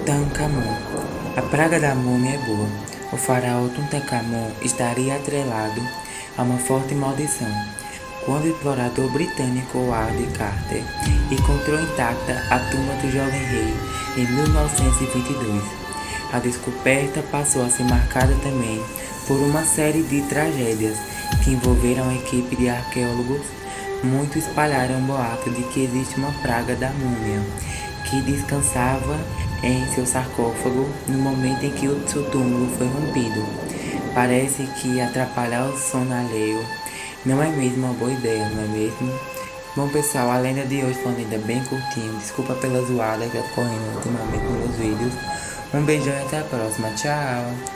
Tutankhamun. A praga da múmia é boa. O faraó Tutankhamun estaria atrelado a uma forte maldição. Quando o explorador britânico Howard Carter encontrou intacta a tumba do jovem rei em 1922, a descoberta passou a ser marcada também por uma série de tragédias que envolveram a equipe de arqueólogos. Muitos espalharam boato de que existe uma praga da múmia que descansava em seu sarcófago no momento em que o seu túmulo foi rompido. Parece que atrapalhar o sono alheio não é mesmo uma boa ideia, não é mesmo? Bom pessoal, a lenda de hoje foi uma lenda bem curtinha. Desculpa pela zoada que tá correndo ultimamente nos meus vídeos. Um beijão e até a próxima. Tchau!